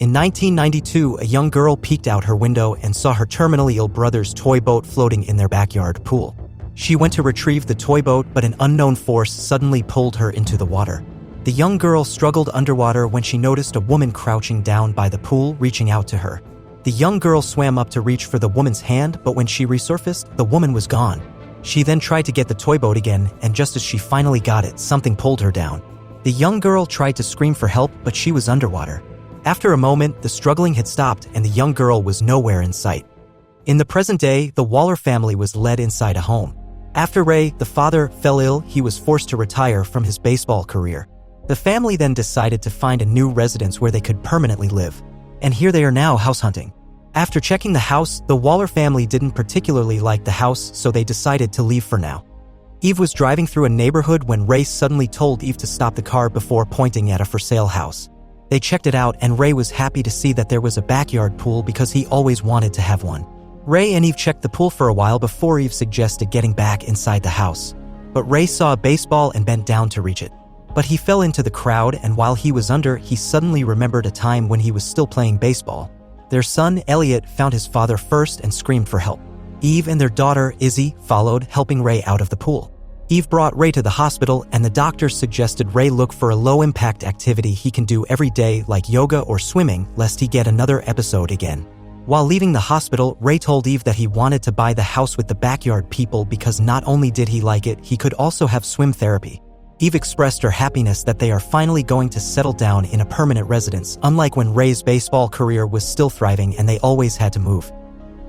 In 1992, a young girl peeked out her window and saw her terminally ill brother's toy boat floating in their backyard pool. She went to retrieve the toy boat, but an unknown force suddenly pulled her into the water. The young girl struggled underwater when she noticed a woman crouching down by the pool, reaching out to her. The young girl swam up to reach for the woman's hand, but when she resurfaced, the woman was gone. She then tried to get the toy boat again, and just as she finally got it, something pulled her down. The young girl tried to scream for help, but she was underwater. After a moment, the struggling had stopped and the young girl was nowhere in sight. In the present day, the Waller family was led inside a home. After Ray, the father, fell ill, he was forced to retire from his baseball career. The family then decided to find a new residence where they could permanently live. And here they are now house hunting. After checking the house, the Waller family didn't particularly like the house, so they decided to leave for now. Eve was driving through a neighborhood when Ray suddenly told Eve to stop the car before pointing at a for sale house. They checked it out and Ray was happy to see that there was a backyard pool because he always wanted to have one. Ray and Eve checked the pool for a while before Eve suggested getting back inside the house. But Ray saw a baseball and bent down to reach it. But he fell into the crowd, and while he was under, he suddenly remembered a time when he was still playing baseball. Their son, Elliot, found his father first and screamed for help. Eve and their daughter, Izzy, followed, helping Ray out of the pool. Eve brought Ray to the hospital, and the doctors suggested Ray look for a low-impact activity he can do every day like yoga or swimming, lest he get another episode again. While leaving the hospital, Ray told Eve that he wanted to buy the house with the backyard people because not only did he like it, he could also have swim therapy. Eve expressed her happiness that they are finally going to settle down in a permanent residence, unlike when Ray's baseball career was still thriving and they always had to move.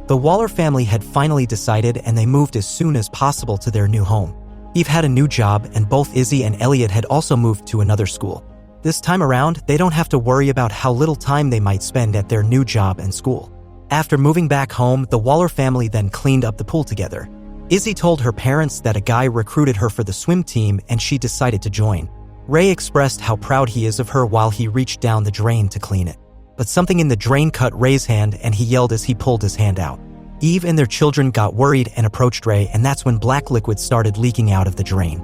The Waller family had finally decided and they moved as soon as possible to their new home. Eve had a new job and both Izzy and Elliot had also moved to another school. This time around, they don't have to worry about how little time they might spend at their new job and school. After moving back home, the Waller family then cleaned up the pool together. Izzy told her parents that a guy recruited her for the swim team and she decided to join. Ray expressed how proud he is of her while he reached down the drain to clean it. But something in the drain cut Ray's hand and he yelled as he pulled his hand out. Eve and their children got worried and approached Ray, and that's when black liquid started leaking out of the drain.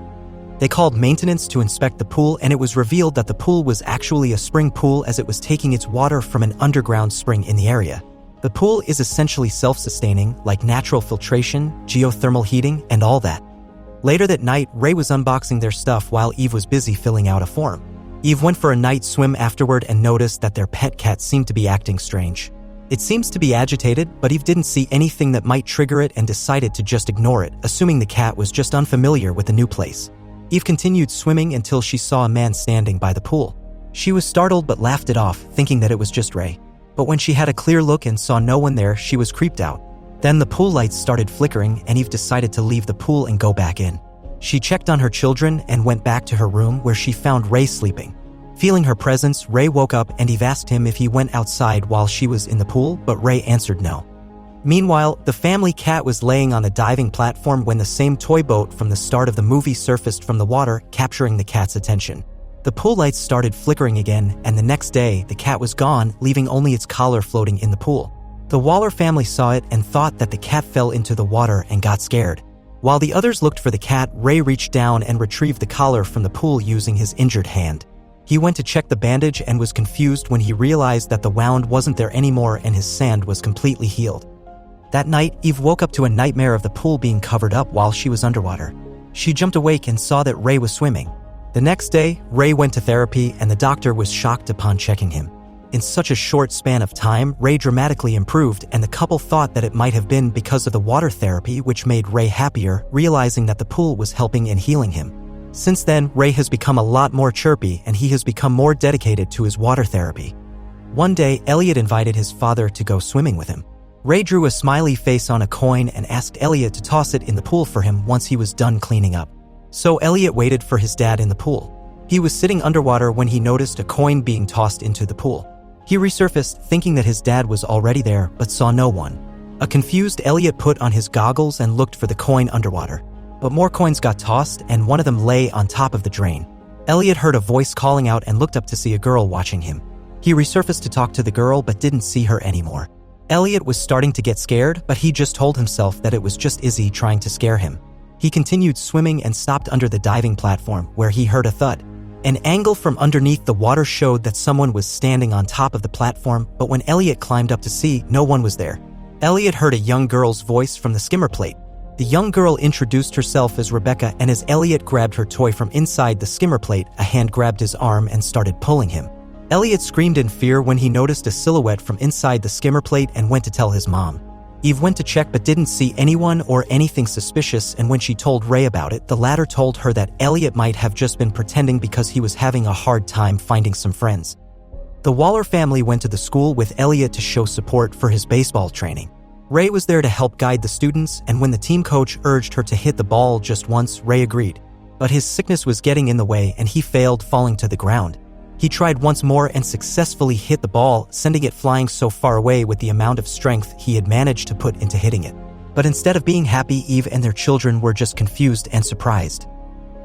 They called maintenance to inspect the pool, and it was revealed that the pool was actually a spring pool as it was taking its water from an underground spring in the area. The pool is essentially self-sustaining, like natural filtration, geothermal heating, and all that. Later that night, Ray was unboxing their stuff while Eve was busy filling out a form. Eve went for a night swim afterward and noticed that their pet cat seemed to be acting strange. It seems to be agitated, but Eve didn't see anything that might trigger it and decided to just ignore it, assuming the cat was just unfamiliar with the new place. Eve continued swimming until she saw a man standing by the pool. She was startled but laughed it off, thinking that it was just Ray. But when she had a clear look and saw no one there, she was creeped out. Then the pool lights started flickering and Eve decided to leave the pool and go back in. She checked on her children and went back to her room where she found Ray sleeping. Feeling her presence, Ray woke up and Eve asked him if he went outside while she was in the pool, but Ray answered no. Meanwhile, the family cat was laying on the diving platform when the same toy boat from the start of the movie surfaced from the water, capturing the cat's attention. The pool lights started flickering again, and the next day, the cat was gone, leaving only its collar floating in the pool. The Waller family saw it and thought that the cat fell into the water and got scared. While the others looked for the cat, Ray reached down and retrieved the collar from the pool using his injured hand. He went to check the bandage and was confused when he realized that the wound wasn't there anymore and his sand was completely healed. That night, Eve woke up to a nightmare of the pool being covered up while she was underwater. She jumped awake and saw that Ray was swimming. The next day, Ray went to therapy and the doctor was shocked upon checking him. In such a short span of time, Ray dramatically improved and the couple thought that it might have been because of the water therapy, which made Ray happier, realizing that the pool was helping and healing him. Since then, Ray has become a lot more chirpy and he has become more dedicated to his water therapy. One day, Elliot invited his father to go swimming with him. Ray drew a smiley face on a coin and asked Elliot to toss it in the pool for him once he was done cleaning up. So Elliot waited for his dad in the pool. He was sitting underwater when he noticed a coin being tossed into the pool. He resurfaced, thinking that his dad was already there, but saw no one. A confused Elliot put on his goggles and looked for the coin underwater. But more coins got tossed, and one of them lay on top of the drain. Elliot heard a voice calling out and looked up to see a girl watching him. He resurfaced to talk to the girl, but didn't see her anymore. Elliot was starting to get scared, but he just told himself that it was just Izzy trying to scare him. He continued swimming and stopped under the diving platform, where he heard a thud. An angle from underneath the water showed that someone was standing on top of the platform, but when Elliot climbed up to see, no one was there. Elliot heard a young girl's voice from the skimmer plate. The young girl introduced herself as Rebecca, and as Elliot grabbed her toy from inside the skimmer plate, a hand grabbed his arm and started pulling him. Elliot screamed in fear when he noticed a silhouette from inside the skimmer plate and went to tell his mom. Eve went to check but didn't see anyone or anything suspicious, and when she told Ray about it, the latter told her that Elliot might have just been pretending because he was having a hard time finding some friends. The Waller family went to the school with Elliot to show support for his baseball training. Ray was there to help guide the students, and when the team coach urged her to hit the ball just once, Ray agreed. But his sickness was getting in the way and he failed, falling to the ground. He tried once more and successfully hit the ball, sending it flying so far away with the amount of strength he had managed to put into hitting it. But instead of being happy, Eve and their children were just confused and surprised.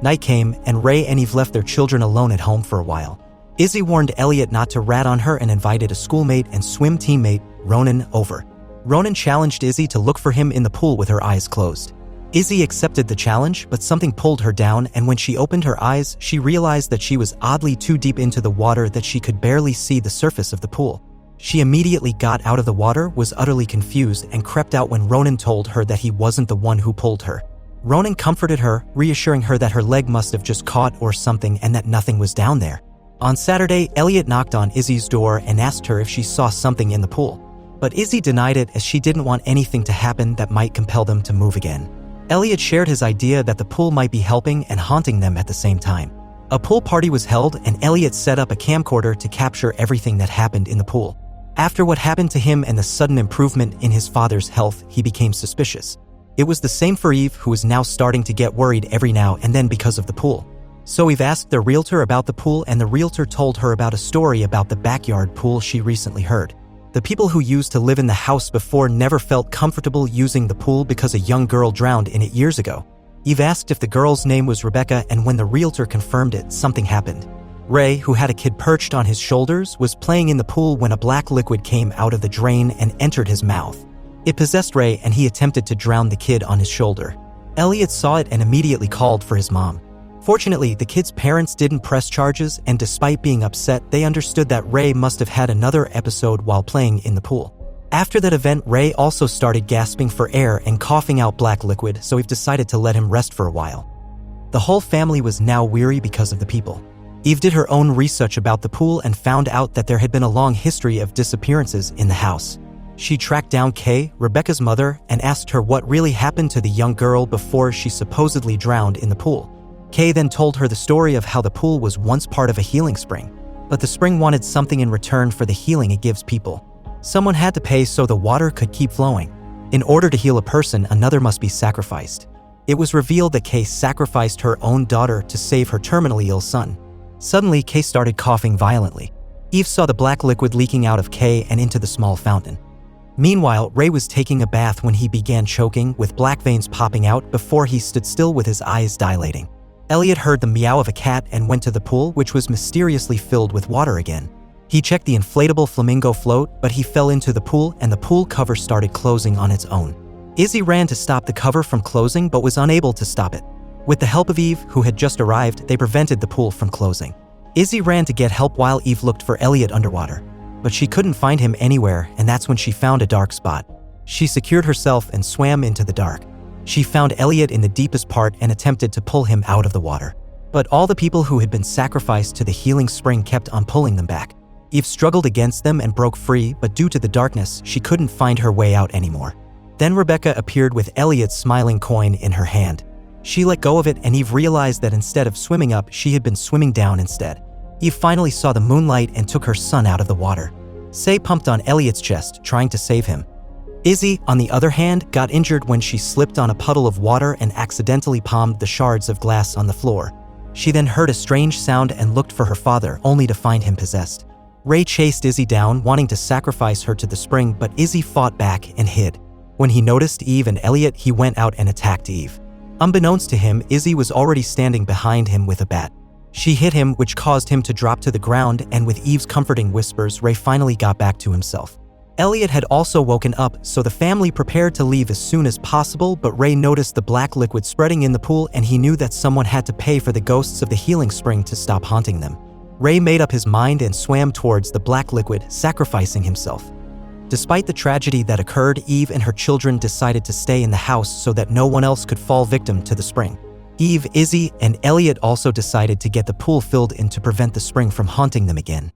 Night came, and Ray and Eve left their children alone at home for a while. Izzy warned Elliot not to rat on her and invited a schoolmate and swim teammate, Ronan, over. Ronan challenged Izzy to look for him in the pool with her eyes closed. Izzy accepted the challenge, but something pulled her down, and when she opened her eyes, she realized that she was oddly too deep into the water, that she could barely see the surface of the pool. She immediately got out of the water, was utterly confused, and crept out when Ronan told her that he wasn't the one who pulled her. Ronan comforted her, reassuring her that her leg must have just caught or something and that nothing was down there. On Saturday, Elliot knocked on Izzy's door and asked her if she saw something in the pool. But Izzy denied it, as she didn't want anything to happen that might compel them to move again. Elliot shared his idea that the pool might be helping and haunting them at the same time. A pool party was held, and Elliot set up a camcorder to capture everything that happened in the pool. After what happened to him and the sudden improvement in his father's health, he became suspicious. It was the same for Eve, who was now starting to get worried every now and then because of the pool. So Eve asked the realtor about the pool, and the realtor told her about a story about the backyard pool she recently heard. The people who used to live in the house before never felt comfortable using the pool because a young girl drowned in it years ago. Eve asked if the girl's name was Rebecca, and when the realtor confirmed it, something happened. Ray, who had a kid perched on his shoulders, was playing in the pool when a black liquid came out of the drain and entered his mouth. It possessed Ray, and he attempted to drown the kid on his shoulder. Elliot saw it and immediately called for his mom. Fortunately, the kid's parents didn't press charges, and despite being upset, they understood that Ray must have had another episode while playing in the pool. After that event, Ray also started gasping for air and coughing out black liquid, so Eve decided to let him rest for a while. The whole family was now weary because of the people. Eve did her own research about the pool and found out that there had been a long history of disappearances in the house. She tracked down Kay, Rebecca's mother, and asked her what really happened to the young girl before she supposedly drowned in the pool. Kay then told her the story of how the pool was once part of a healing spring, but the spring wanted something in return for the healing it gives people. Someone had to pay so the water could keep flowing. In order to heal a person, another must be sacrificed. It was revealed that Kay sacrificed her own daughter to save her terminally ill son. Suddenly, Kay started coughing violently. Eve saw the black liquid leaking out of Kay and into the small fountain. Meanwhile, Ray was taking a bath when he began choking, with black veins popping out before he stood still with his eyes dilating. Elliot heard the meow of a cat and went to the pool, which was mysteriously filled with water again. He checked the inflatable flamingo float, but he fell into the pool and the pool cover started closing on its own. Izzy ran to stop the cover from closing but was unable to stop it. With the help of Eve, who had just arrived, they prevented the pool from closing. Izzy ran to get help while Eve looked for Elliot underwater, but she couldn't find him anywhere, and that's when she found a dark spot. She secured herself and swam into the dark. She found Elliot in the deepest part and attempted to pull him out of the water. But all the people who had been sacrificed to the healing spring kept on pulling them back. Eve struggled against them and broke free, but due to the darkness, she couldn't find her way out anymore. Then Rebecca appeared with Elliot's smiling coin in her hand. She let go of it, and Eve realized that instead of swimming up, she had been swimming down instead. Eve finally saw the moonlight and took her son out of the water. Say pumped on Elliot's chest, trying to save him. Izzy, on the other hand, got injured when she slipped on a puddle of water and accidentally palmed the shards of glass on the floor. She then heard a strange sound and looked for her father, only to find him possessed. Ray chased Izzy down, wanting to sacrifice her to the spring, but Izzy fought back and hid. When he noticed Eve and Elliot, he went out and attacked Eve. Unbeknownst to him, Izzy was already standing behind him with a bat. She hit him, which caused him to drop to the ground, and with Eve's comforting whispers, Ray finally got back to himself. Elliot had also woken up, so the family prepared to leave as soon as possible, but Ray noticed the black liquid spreading in the pool and he knew that someone had to pay for the ghosts of the healing spring to stop haunting them. Ray made up his mind and swam towards the black liquid, sacrificing himself. Despite the tragedy that occurred, Eve and her children decided to stay in the house so that no one else could fall victim to the spring. Eve, Izzy, and Elliot also decided to get the pool filled in to prevent the spring from haunting them again.